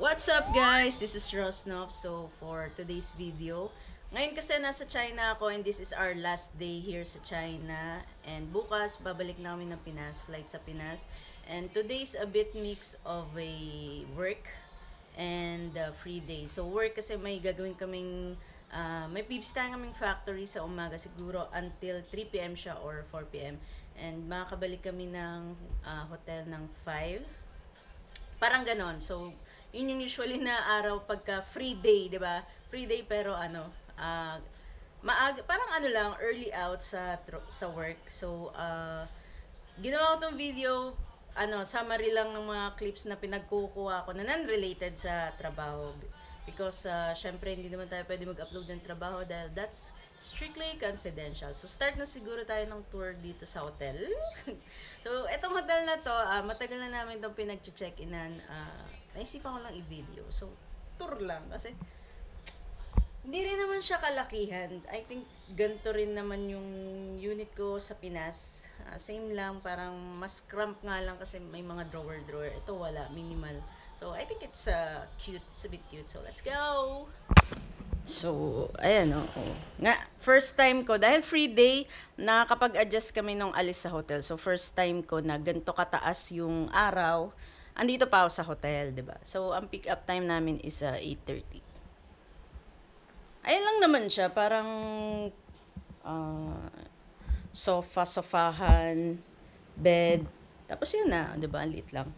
What's up guys? This is Rosnov. So for today's video, ngayon kasi nasa China ako and this is our last day here sa China. And bukas babalik na kami ng Pinas, flight sa Pinas. And today's a bit mix of a work and free day. So work kasi may gagawin kaming may pibstahan kaming factory sa umaga siguro until 3 PM siya or 4 PM. And makakabalik kami ng hotel ng 5. Parang ganon. So, yun yung usually na araw pagka free day, 'di ba? Free day pero maaga, parang lang, early out sa work. So, ginawa ko tong video, summary lang ng mga clips na pinagkukuha ko na non-related sa trabaho. Because, syempre, hindi naman tayo pwede mag-upload ng trabaho dahil that's strictly confidential. So, start na siguro tayo ng tour dito sa hotel. So, etong hotel na to, matagal na namin itong pinag-check-inan. Naisipan ko lang i-video. So, tour lang. Kasi, hindi rin naman siya kalakihan. I think, ganito rin naman yung unit ko sa Pinas. Same lang, parang mas cramp nga lang kasi may mga drawer-drawer. Ito wala, minimal. So, I think it's cute. It's a bit cute. So, let's go! So, ayan o. Nga, first time ko, dahil free day, nakakapag-adjust kami nung alis sa hotel. So, first time ko na ganito kataas yung araw. Andito pa ako sa hotel, 'di ba? So, ang pick-up time namin is 8:30. Ayan lang naman siya, parang sofahan, bed. Tapos yun na, 'di ba? Ang liit lang.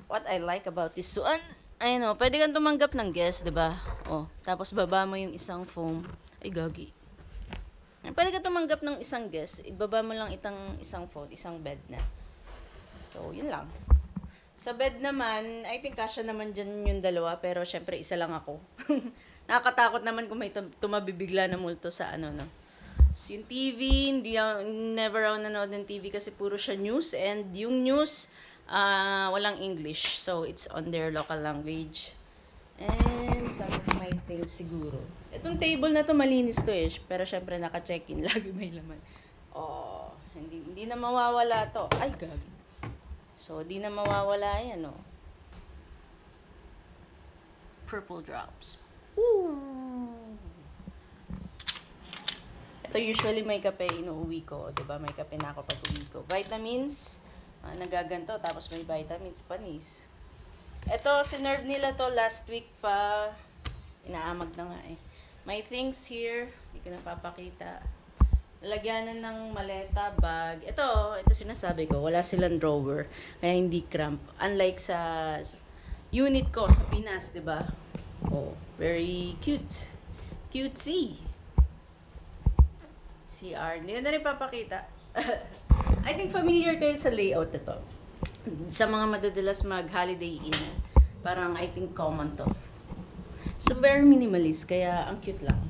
What I like about this one, pwede kang tumanggap ng guest, 'di ba? Oh, tapos baba mo yung isang foam. Ay, gagi. Pwede ka tumanggap ng isang guest, ibaba mo lang isang foam, isang bed na. So, yun lang. Sa bed naman, I think kasya naman dyan yung dalawa, pero syempre isa lang ako. Nakakatakot naman kung may tumabibigla na multo sa no. So, yung TV, never ako nanood ng TV kasi puro siya news, and yung news, walang English. So, it's on their local language. And some of my things siguro. Itong table na to malinis to pero syempre naka-check-in. Lagi may laman. Oh, hindi na mawawala to. Ay, gagi. So, di na mawawala yan, Purple drops. Ooh! Ito usually may kape inuuwi ko. Diba? May kape na ako pag uwi ko. Vitamins. Nagaganto. Tapos may vitamins. Panis. Ito, sinerve nila to last week pa. Inaamag na nga My things here. Hindi ko napapakita. Lagyanan ng maleta, bag. Ito sinasabi ko. Wala silang drawer. Kaya hindi cramp. Unlike sa unit ko sa Pinas, diba? Oh, very cute. Cutesy. CR. Hindi na rin papakita. I think familiar kayo sa layout ito. Sa mga madadalas mag-holiday inn, parang I think common to. So, very minimalist, kaya ang cute lang.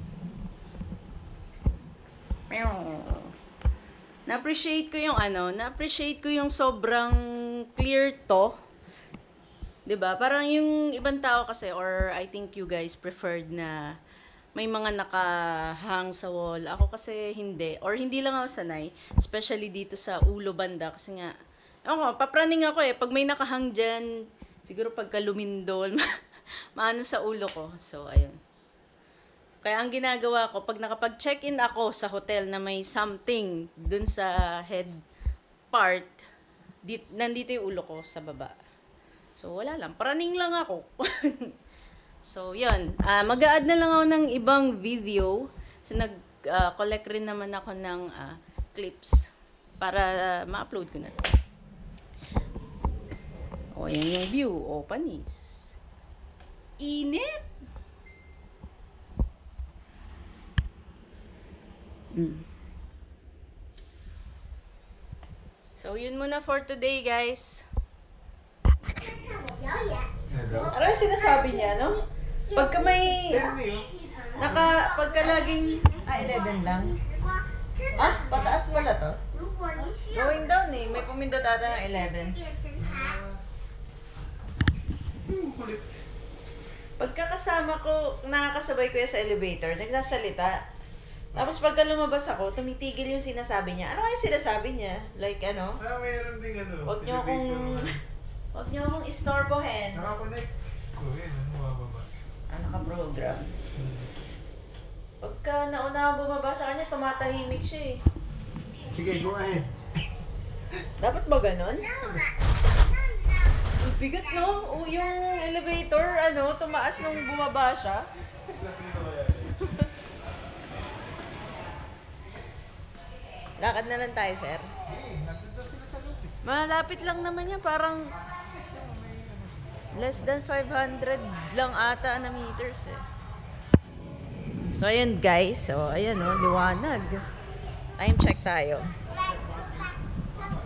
Na-appreciate ko yung sobrang clear to. 'Di ba? Parang yung ibang tao kasi, or I think you guys preferred na may mga nakahang sa wall. Ako kasi hindi, or hindi lang ako sanay, especially dito sa ulo banda kasi nga papraning ako pag may nakahang dyan, siguro pagka lumindol, maano sa ulo ko. So, ayun. Kaya ang ginagawa ko, pag nakapag-check-in ako sa hotel na may something dun sa head part, nandito yung ulo ko sa baba. So, wala lang. Praning lang ako. So, yun. Mag-a-add na lang ako ng ibang video. So, nag-collect rin naman ako ng clips para ma-upload ko na ito. O, yan yung view. O, panis. Init! So, yun muna for today, guys. Ano yung sinasabi niya, no? Pagka may... pagka laging... 11 lang. Pataas pala to? Going down May pumindot ata ng 11. Pagkakasama ko, nakakasabay ko sa elevator, nagsasalita. Tapos pagka lumabas ako, tumitigil yung sinasabi niya. Ano kaya sinasabi niya? Like mayroon ding Wag niyo akong Huwag niyo akong istorbohin. Nakakonect. Oh, yun. Bumababa. Ano ka program? Pagka nauna bumaba sa kanya, tumatahimik siya eh. Sige, go ahead. Dapat ba ganon? Ang bigat no? O, yung elevator, ano, tumaas nung bumaba siya. Lakad na lang tayo, sir. Nandun sila sa loob eh. Malapit lang naman yan, parang less than 500 lang ata na meters eh. So ayun guys, so ayan oh, liwanag. Time check tayo.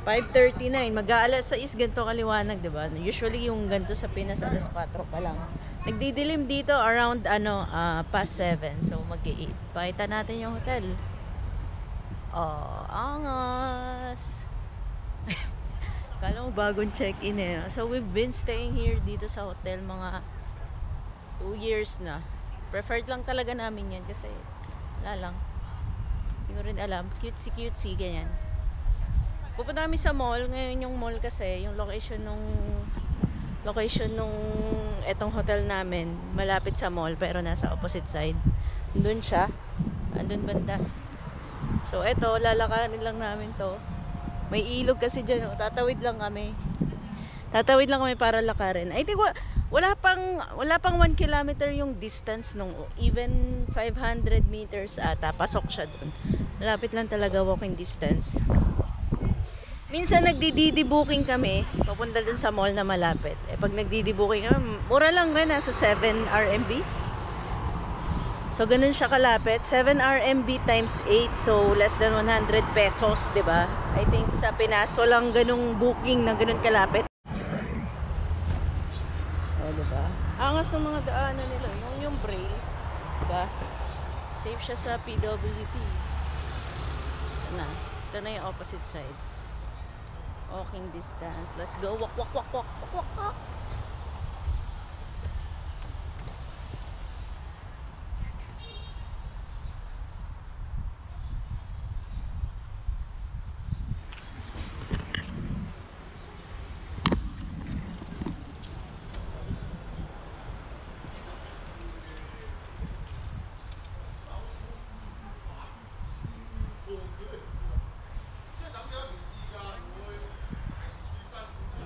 5:39, mag-aalas 6 ganito kaliwanag, 'di ba? Usually yung ganito sa Pinas alas 4 pa lang. Nagdidilim dito around past 7. So mag-8. Pakita natin yung hotel. Oh, angas. Kala mo bagong check-in eh. So we've been staying here dito sa hotel mga 2 years na. Preferred lang talaga namin yan kasi wala lang. Hindi ko rin alam. Cutesy ganyan. Pupunta kami sa mall. Ngayon yung mall kasi, yung location nung etong hotel namin, malapit sa mall pero nasa opposite side. Andun siya. Andun banda. So eto, lalakarin lang namin to. May ilog kasi dyan. Oh. Tatawid lang kami para lakarin. I think wala pang 1 kilometer yung distance nung even 500 meters ata. Pasok siya dun. Malapit lang talaga walking distance. Minsan nagdi-DD booking kami, papunta dun sa mall na malapit. Eh pag nagdi-DD booking kami, mura lang rin, nasa 7 RMB. So ganun siya kalapit, 7 RMB times 8, so less than 100 pesos, 'di ba? I think sa Pinas walang ganung booking na ganun kalapit. Oh, 'di ba? Angas ng mga daanan nila, yung braille, 'di ba? Safe siya sa PWD. Ito na yung opposite side. Walking distance. Let's go. Walk.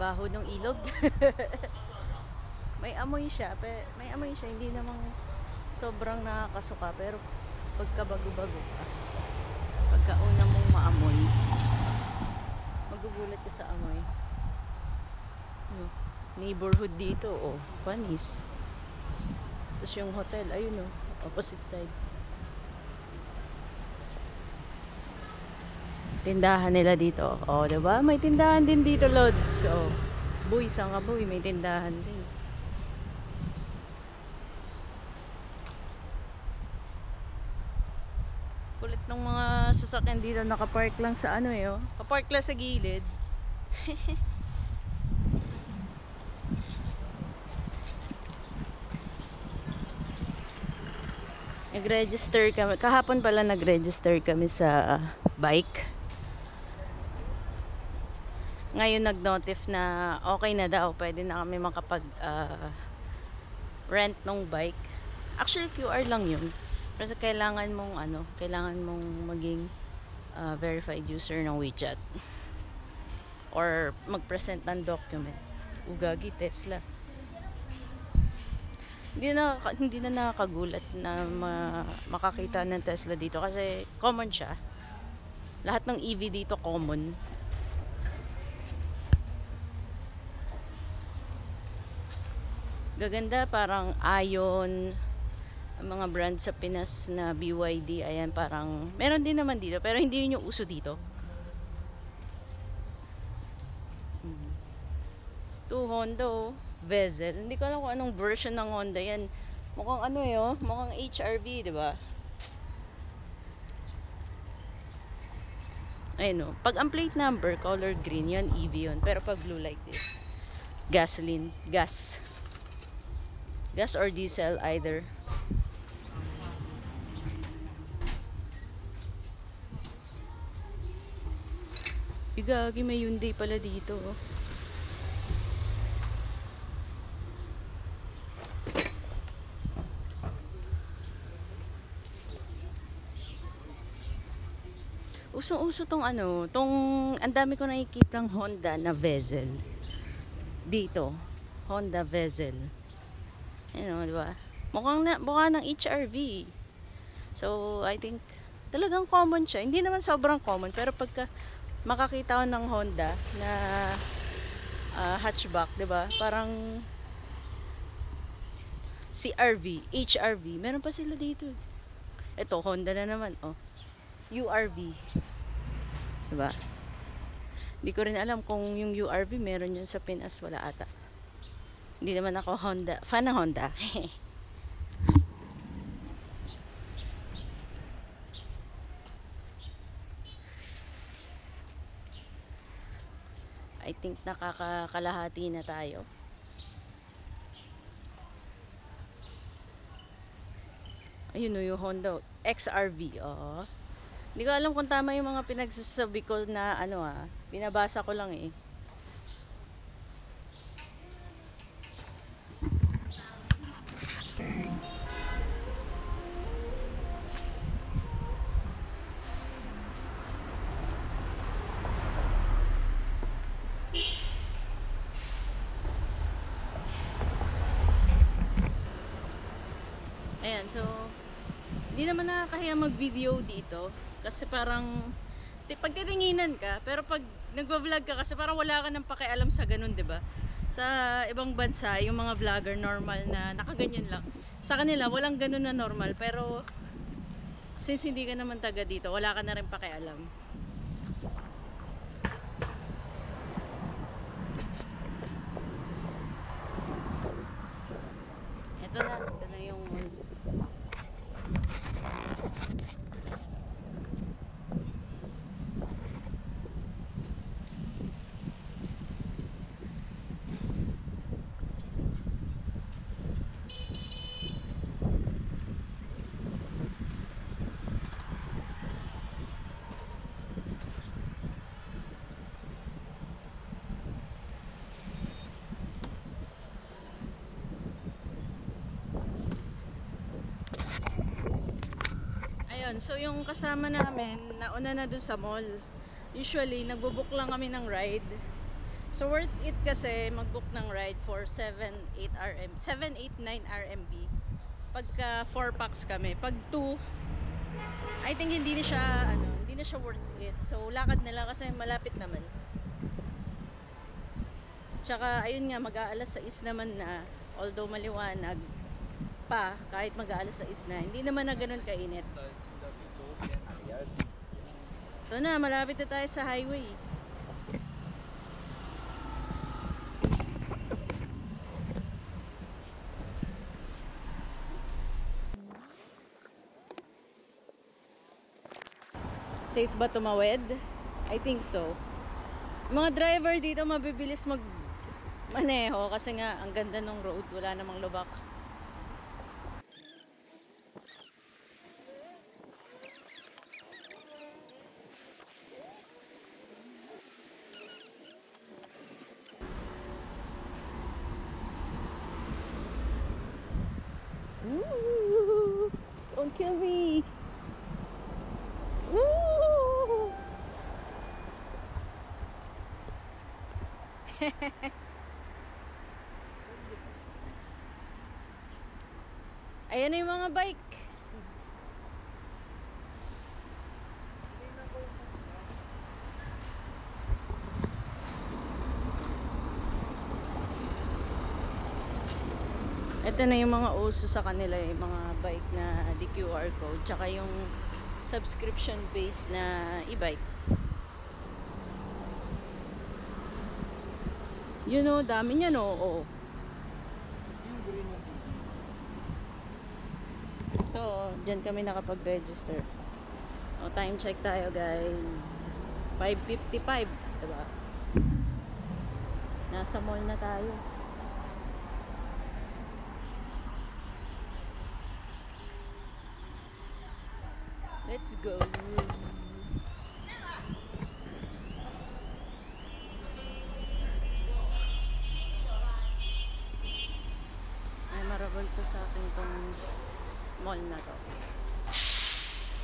Baho ng ilog. May amoy siya, hindi namang sobrang nakakasuka, pero pagka bago-bago ka, pagka una mong maamoy, magugulat ka sa amoy. Neighborhood dito, oh, panis. Tapos yung hotel, ayun oh, opposite side. Tindahan nila dito. Oh, 'di ba? May tindahan din dito, Lods. Oh. Buy, Sangabuy, may tindahan din. Kulit ng mga sasakyan dito, naka-park lang sa ano eh, oh. Pa-park lang sa gilid. Nag-register kami. Kahapon pala nag-register kami sa bike. Ngayon nag-notif na okay na daw, pwede na kami makapag rent ng bike. Actually QR lang yun. Pero kailangan mong maging verified user ng WeChat or mag-present ng document. Ugagi, Tesla. Hindi na nakakagulat na makakita ng Tesla dito kasi common siya. Lahat ng EV dito common. Gaganda, parang Ion, ang mga brand sa Pinas na BYD, ayan, parang meron din naman dito pero hindi yun yung uso dito. To Honda, oh, Vezel. Hindi ko alam kung anong version ng Honda yan. Mukhang ano yun, mukhang HRV, di ba? Ayun oh. Pag ang plate number color green, yan EV yun. Pero pag blue like this, gasoline, gas or diesel either. Igagi, may Hyundai pala dito, oh. Usong-uso tong ano, ang dami ko nakikitang Honda na Vezel. Dito, Honda Vezel. Di ba? Mukha ng HRV. So, I think, talagang common siya. Hindi naman sobrang common, pero pagka makakita ko ng Honda na hatchback, di ba? Parang CRV, HRV, meron pa sila dito. Ito, Honda na naman, oh. URV. Diba? Hindi ko rin alam kung yung URV meron yun sa Pinas, wala ata. Hindi naman ako fan ng Honda. I think nakakakalahati na tayo. Ayun yung Honda XRV. Oh. Hindi ko alam kung tama yung mga pinagsasabi ko na binabasa ko lang eh. Ayan, so hindi naman nakakahiya mag-video dito kasi parang pagtitinginan ka, pero pag nagva-vlog ka kasi parang wala ka nang pakialam sa ganun, 'di ba? Sa ibang bansa, yung mga vlogger normal na nakaganyan lang. Sa kanila walang ganun na normal, pero since hindi ka naman taga dito, wala ka na rin pakialam. Ito na yung so yung kasama namin nauna na dun sa mall. Usually nagbo-book lang kami ng ride. So worth it kasi mag-book ng ride for 7-8 9 RMB pagka 4 packs kami. Pag 2, I think hindi na siya worth it. So lakad nila kasi malapit naman. Tsaka ayun nga, mag-aalas 6 naman na, although maliwanag pa kahit mag-aalas 6 na, hindi naman na ganun kainit. So na, malapit na tayo sa highway. Safe ba tumawid? I think so. Mga driver dito mabibilis maneho kasi nga ang ganda ng road, wala namang lubak. Ooh, don't kill me. Ooh. Ayan na yung mga bike. Ito na yung mga uso sa kanila, yung mga bike na di QR code, tsaka yung subscription based na e-bike. You know, dami niyan, oo. So, dyan kami nakapag-register. O, time check tayo, guys. 5:55, diba? Nasa mall na tayo. Let's go. Ay, marabol po sa akin tong mall na to.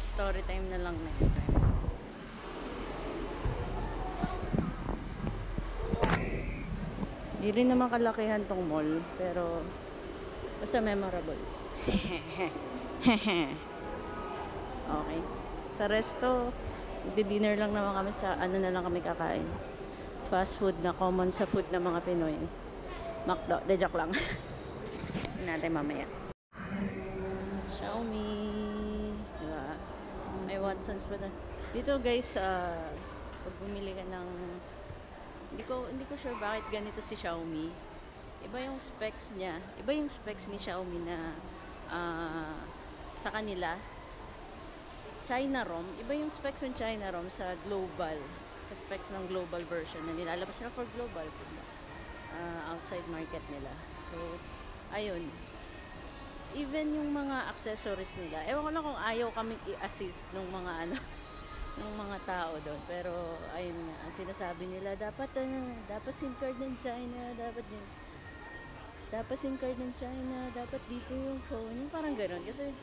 Story time na lang next time. Di rin naman kalakihan tong mall, pero basta memorable. Okay. Sa resto, magdi-dinner lang naman kami sa ano na lang kami kakain. Fast food na common sa food ng mga Pinoy. McDo, de joke lang. Tingnan natin mamaya. Xiaomi. Diba? May Watsons ba na? Dito guys, pag bumili ka ng hindi ko sure bakit ganito si Xiaomi. Iba yung specs niya. Iba yung specs ni Xiaomi na sa kanila. China ROM. Iba yung specs ng China ROM sa global. Sa specs ng global version na nilalabas na for global. Outside market nila. So, ayun. Even yung mga accessories nila. Ewan ko lang kung ayaw kaming i-assist ng mga ng mga tao doon. Pero, ayun nga. Ang sinasabi nila, dapat SIM card ng China, dapat SIM card ng China, dapat dito yung phone. Yung parang gano'n. Kasi,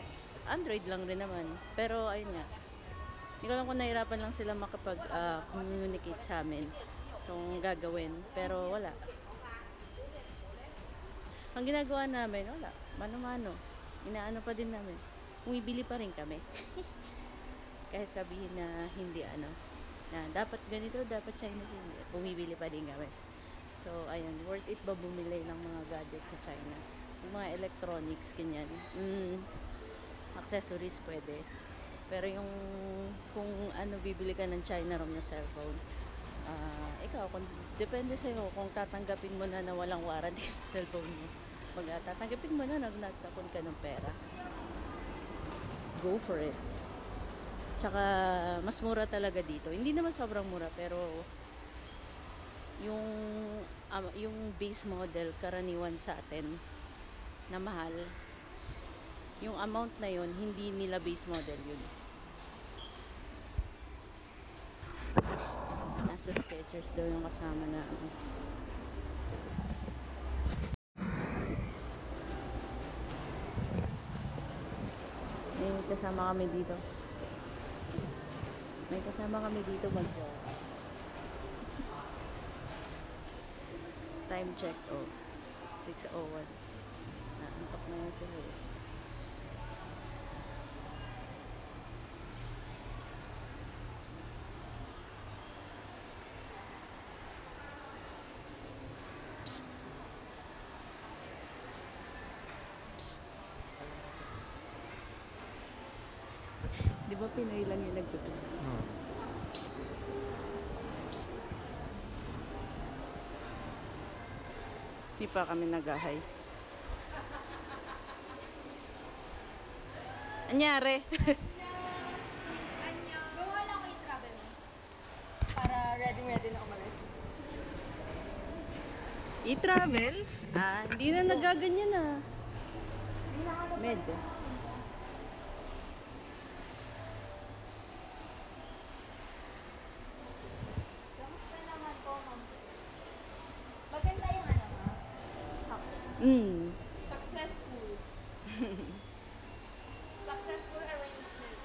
it's Android lang rin naman. Pero, ayun nga. Hindi ko lang kung nahirapan lang sila makapag-communicate sa amin. So, gagawin. Pero, wala. Ang ginagawa namin, wala. Mano-mano. Inaano pa din namin. Bumibili pa rin kami. Kahit sabihin na hindi na dapat ganito, dapat Chinese, hindi. Bumibili pa din kami. So, ayun. Worth it ba bumili ng mga gadgets sa China? Yung mga electronics, ganyan. Accessories pwede. Pero yung kung bibili ka ng China ROM na cellphone, ikaw, depende sa'yo kung tatanggapin mo na walang warranty yung cellphone mo. Pag tatanggapin mo na nagtapon ka ng pera, go for it. Tsaka mas mura talaga dito. Hindi naman sobrang mura, pero yung base model karaniwan sa atin na mahal, yung amount na yun, hindi nila base model yun. Nasa Skechers daw yung kasama na may kasama kami dito mag time check 6:01. Naantok na yan sila eh. Di ba Pinoy lang yung nagpipist? Psst. Psst. Di pa kami nag-ahay. Anyari? Gawa lang ako yung travel mo. Para ready na umalis. I-travel? Hindi na nagaganyan na. Medyo. Kamusta naman po, ma'am? Maganda yung ma'am? Successful. Successful arrangement.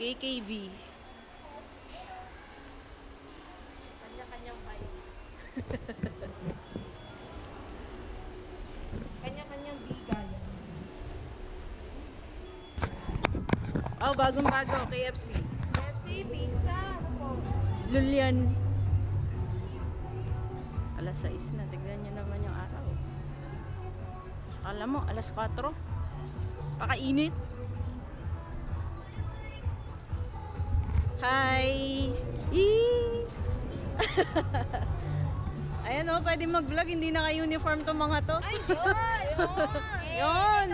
KKV. Kanya-kanyang vibes. Kanya-kanyang bigayan. Oh, bagong-bago. KFC. KFC, pizza, ano po? Lulian. Alas 6 na. Tignan nyo naman yung araw. Alam mo, alas 4. Pakainit. Hi! Eee! Ayan o, pwede mag-vlog. Hindi naka-uniform tong mga to. Ay, yun! Yun!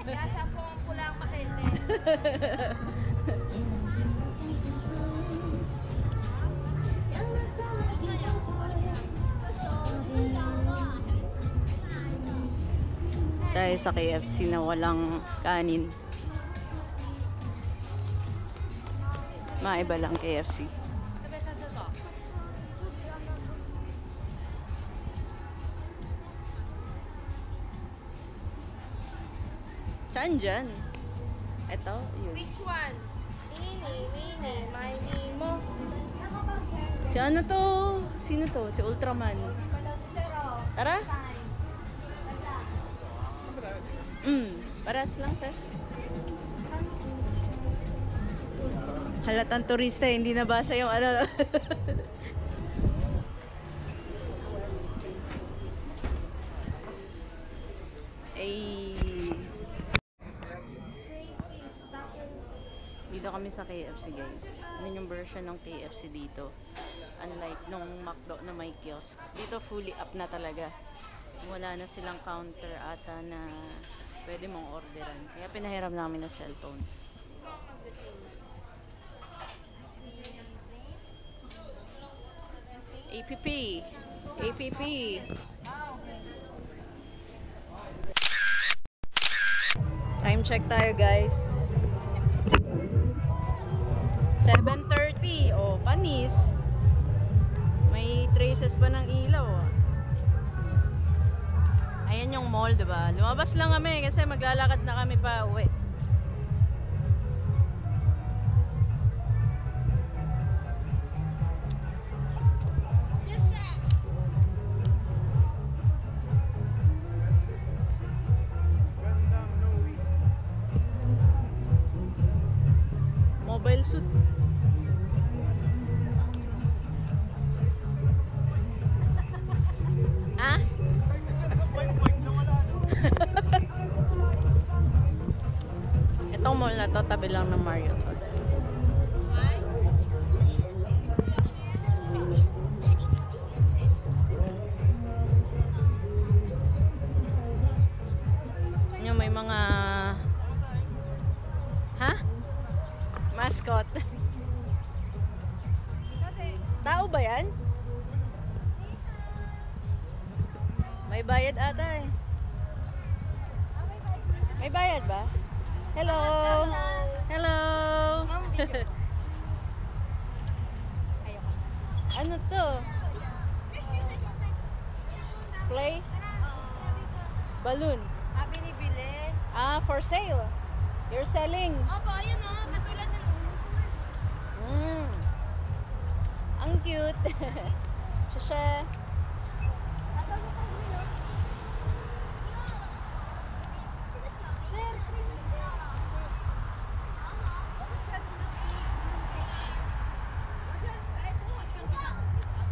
Nasa po ang pulang pakete. Tayo sa KFC na walang kanin. Maiba lang KFC. Saan dyan? Ito, yun. Which one? Ini, mini, mini mo. Si ano to? Sino to? Si Ultraman. Tara. Paras lang, sir. Halatang turista, hindi nabasa yung ano. Ay. Dito kami sa KFC, guys. Ano yung version ng KFC dito? Unlike nung McDo na may kiosk. Dito fully up na talaga. Wala na silang counter ata na pwede mong orderan. Kaya pinahiram namin ng cellphone. APP. APP. Time check tayo, guys. 7:30. Oh, panis. May traces pa ng ilaw. Oh. Ayan yung mall, diba? Lumabas lang kami kasi maglalakad na kami pa uwi. Mobile suit. Ah? Itong mall na to, tabi lang ng Marriott. Yung may mga mascot. Tao ba yan? May bayad ata eh. May bayad ba? Hello! Hello! Ano to? Play? Balloons. Binibilin. Ah, for sale. You're selling. Opo, ayun o. Katulad ng... Ang cute. Shasha.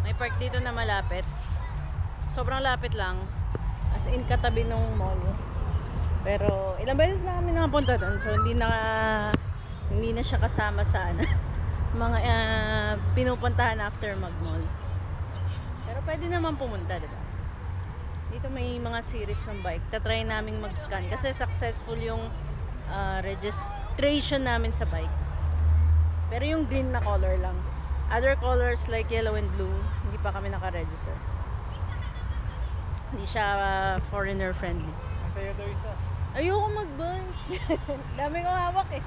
May park dito na malapit. Sobrang lapit lang. As in katabi ng mall. Pero ilang beses na kami nakapunta doon. So hindi na siya kasama sa mga pinupuntahan after mag-mall. Pero pwede naman pumunta, diba? Dito may mga series ng bike. Tatry naming mag-scan kasi successful yung registration namin sa bike. Pero yung green na color lang. Other colors like yellow and blue, hindi pa kami naka-register. Hindi siya foreigner friendly. Masaya daw isa. Ayoko mag-bike. Dami kong hawak eh.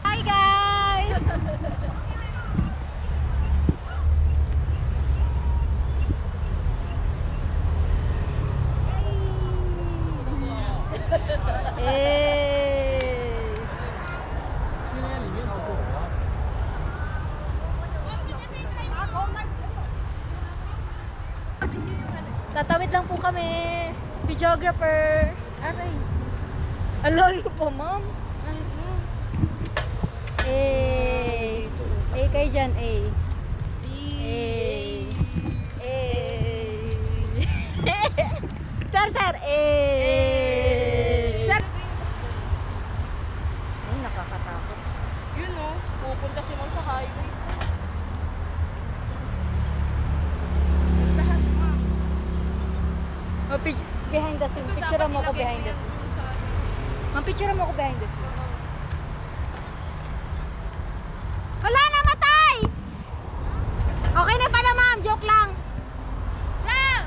Hi guys! Tatawid lang po kami. Videographer. Aray. Aloy po, ma'am. A kayo dyan, A. Sir, sir, Sir. Ay, nakakatakot. Yun o. Pupunta si Mom sa highway. Lahat ma. Oh, behind the scene. Picture mo ko behind the scene. Ma'am, picture mo ko behind the scene. Wala na, matay! Okay na pala, ma'am. Joke lang. Yeah!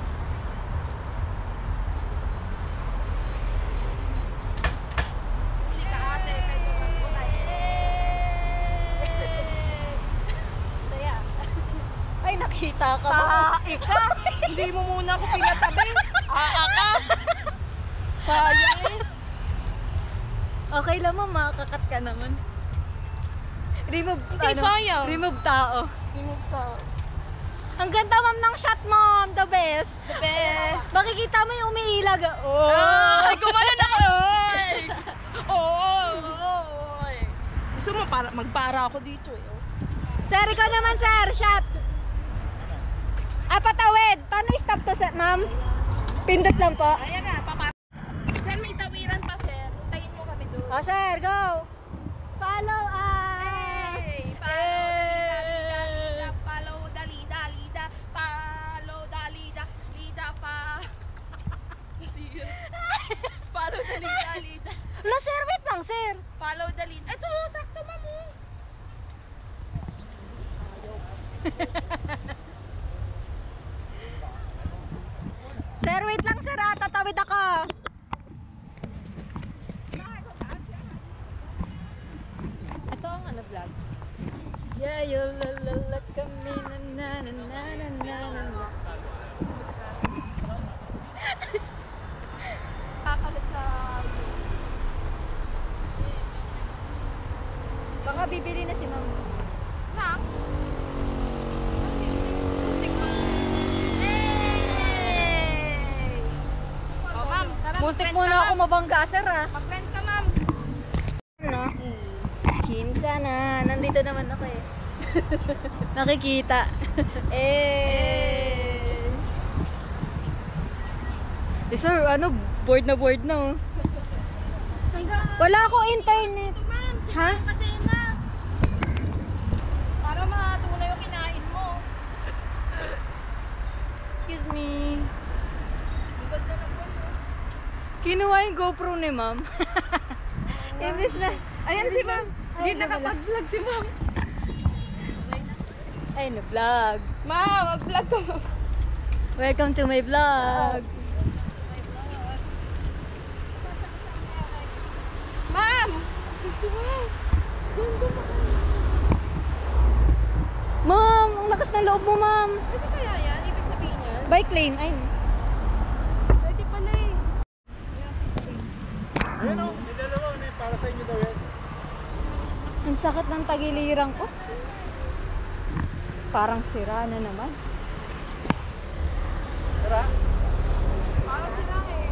Huli ka, ate. Kahit walang kulay. Kita ka ba? Ika! Hindi mo muna ako pinatabi. Ka! Sayang eh. Okay lang ma'am, makakakat ka naman. Remove, Hindi, sayang. remove tao. Remove ka. Ang ganda ma'am ng shot ma'am, the best. The best. Makikita mo yung umiilag. Oh. Ay, gumanon ako! Oy! Oy! Gusto mo, magpara ako dito eh. Oh. Sir, ikaw naman sir, shot. Patawid. Paano i-stop to sir, ma'am? Pindot lang po. Ayan nga, papa. Sir, may tawiran pa, sir. Tayin mo kami doon. Oh sir, go. Follow us. Hey! Follow, dalida, lida. Follow, dalida, lida pa. Nasira. Follow, dalida, lida. La sir, wait lang sir. Follow, dalida. Ito, sakto, mamu. Sir, wait lang sir, tatawid ako. Ito ang ano vlog. Yeah, you'll la kami na na na na na na na. Kakalit sa... Baka bibili na si ma'am. Na? Oh, ma'am, tara. Muntik mag-rent muna ka, ako ma'am. mabangga sir ah. Mag-rent ka, ma'am. No? Kinsa na. Nandito naman ako eh. Nakikita. Sir, ano, board na oh. Wala ako internet. Ma'am, Ha? Madena. Para matunay yung kinain mo. Excuse me. Ang ganda ng buwan, oh. Kinuha yung GoPro ni ma'am. Imbis na. Ayan si ma'am. Hindi Ay, nakapag-vlog si ma'am. Ay, na-vlog. Ma'am, mag-vlog ka, ma'am. Welcome to my vlog. Ma'am! Si ma'am. Ganda mo. Ma'am, ang lakas ng loob mo, ma'am. Pwede kaya yan? Ibig sabihin yan? Bike lane. Ay. Pwede pala eh. Ayun o, may dalawa. Ano yun? Para sa inyo daw yan. Ang sakit ng tagiliran ko. Parang sira na naman. Tara. Parang sila eh.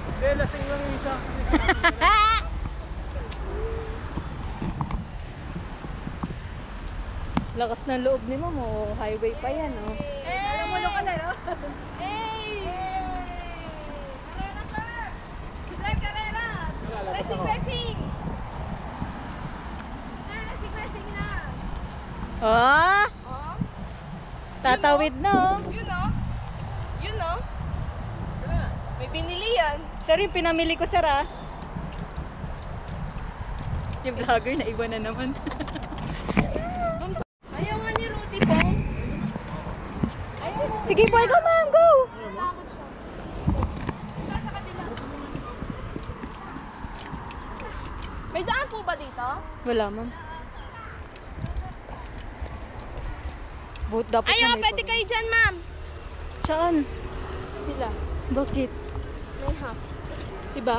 Hindi, lasing lang yung isa. Kasi sa akin. Lakas ng loob ni ma'am. Oh. Highway pa yan. Oh. Alam mo ka na, no? Hey! Carrera, sir! Sir, carrera! Racing, racing! Sir, racing, racing na! Ah! Oh? Tatawid na oh. Yun, oh! Yun, oh! Tara. May binili yan. Sir, yung pinamili ko sir ah. Yung vlogger na iwan na naman. Ayaw nga ni Rudy po. Sige po, ikaw ma'am, go! Lakad siya. Ito sa kabila. May daan po ba dito? Wala ma'am. Boat dapat Ayaw, na may pwede pag- kayo dyan, ma'am. Saan? Sila. Bakit? May half. Diba?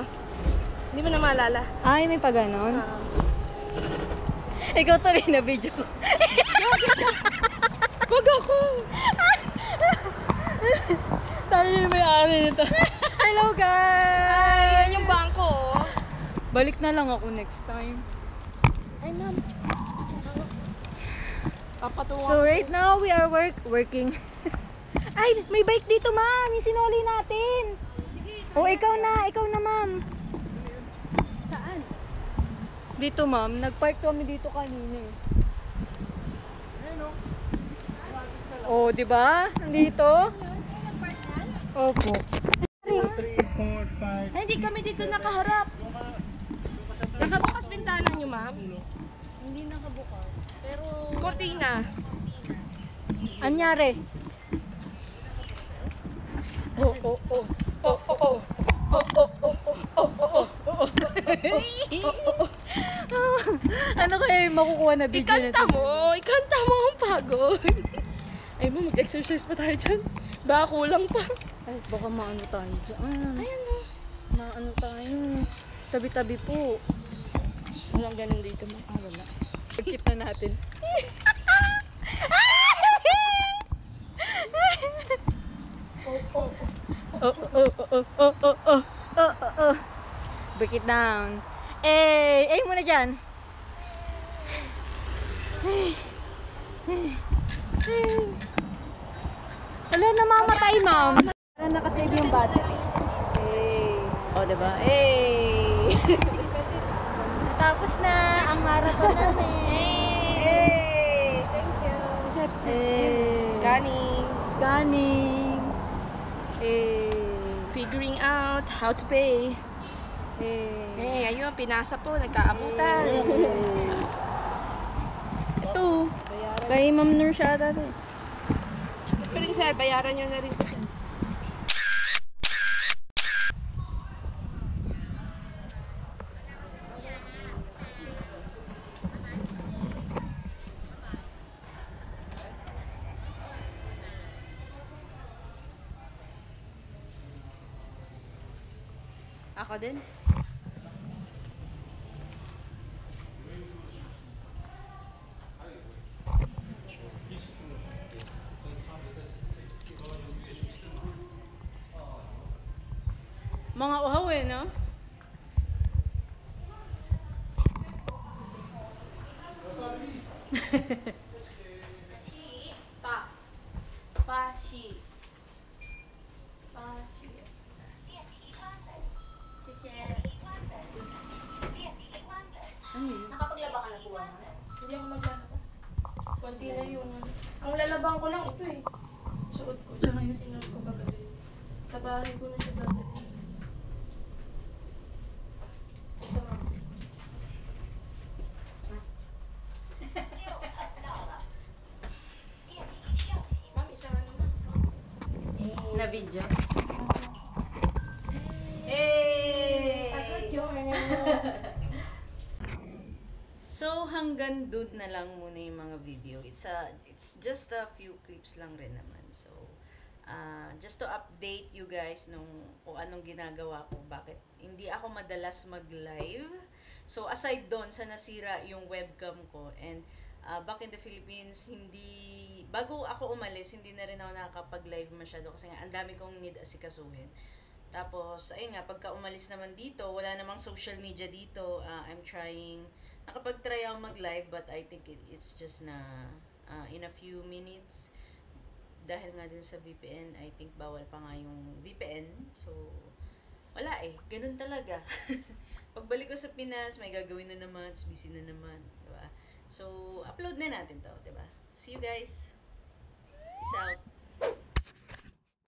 Hindi mo na maalala. Ay, may pa ganon. Ikaw tuloy na video ko. Wag ako! Tayo yung may-ari nito. Hello guys! Yan yung bangko, oh. Balik na lang ako next time. Ay, ma'am. Papatungan So right now we are working. Ay, may bike dito ma'am. Yung sinuli natin. O ikaw na ma'am. Saan? Dito ma'am, nagpark kami dito kanina eh. Ayun o. Oh, di ba? Nandito. Opo. 2, 3, 4, 5. Ay, hindi kami dito nakaharap. Nakabukas bintana niyo, ma'am? Hindi nakabukas. Pero Cortina. anyari? Oh, oh, oh. Oh, oh, oh. Oh, oh, oh, oh, oh, oh, oh. Ano kaya yung makukuha na video Ikanta mo ang pagod. Ay mo, mag-exercise pa tayo dyan. Baka kulang pa. Ay, baka maano tayo dyan. Ayan o. Maano tayo. Tabi-tabi po. Walang ganun dito mo. Wala. Pagkit na natin. Oh. Break it down. Eh muna dyan. Wala, namamatay, ma'am. Para nakasave yung battery. O, diba? Tapos na ang marathon namin. Thank you. Scanning. Scanning. Figuring out how to pay. Eh, ayun, pinasa po. Nagkaabutan. Ito. Kay Ma'am Nur siya dati. Pero sir, bayaran nyo na rin kasi. Ako din. Mga uhaw eh, no? Nakapaglaba ka na po, Hindi ako maglalaba. Konti na yung... Ang lalabang ko lang ito eh. Suot ko. Tsaka yung sinuot ko kagabi. Sa bahay ko na siya dadalhin. Ito nga. Ma'am, isang ano ma'am? Na video. Agad yun. So, hanggang doon na lang muna yung mga video. It's just a few clips lang rin naman. So, just to update you guys kung anong ginagawa ko, bakit hindi ako madalas mag-live. So, aside doon sa nasira yung webcam ko and back in the Philippines, bago ako umalis, hindi na rin ako nakakapag-live masyado kasi nga ang dami kong need asikasuhin. Tapos, ayun nga, pagka umalis naman dito, wala namang social media dito. I'm trying, nakapag-try ako mag-live but I think it's just na in a few minutes. Dahil nga din sa VPN, I think bawal pa nga yung VPN. So, wala eh. Ganun talaga. Pagbalik ko sa Pinas, may gagawin na naman, busy na naman. Diba? So, upload na natin to, diba? See you guys. Peace out.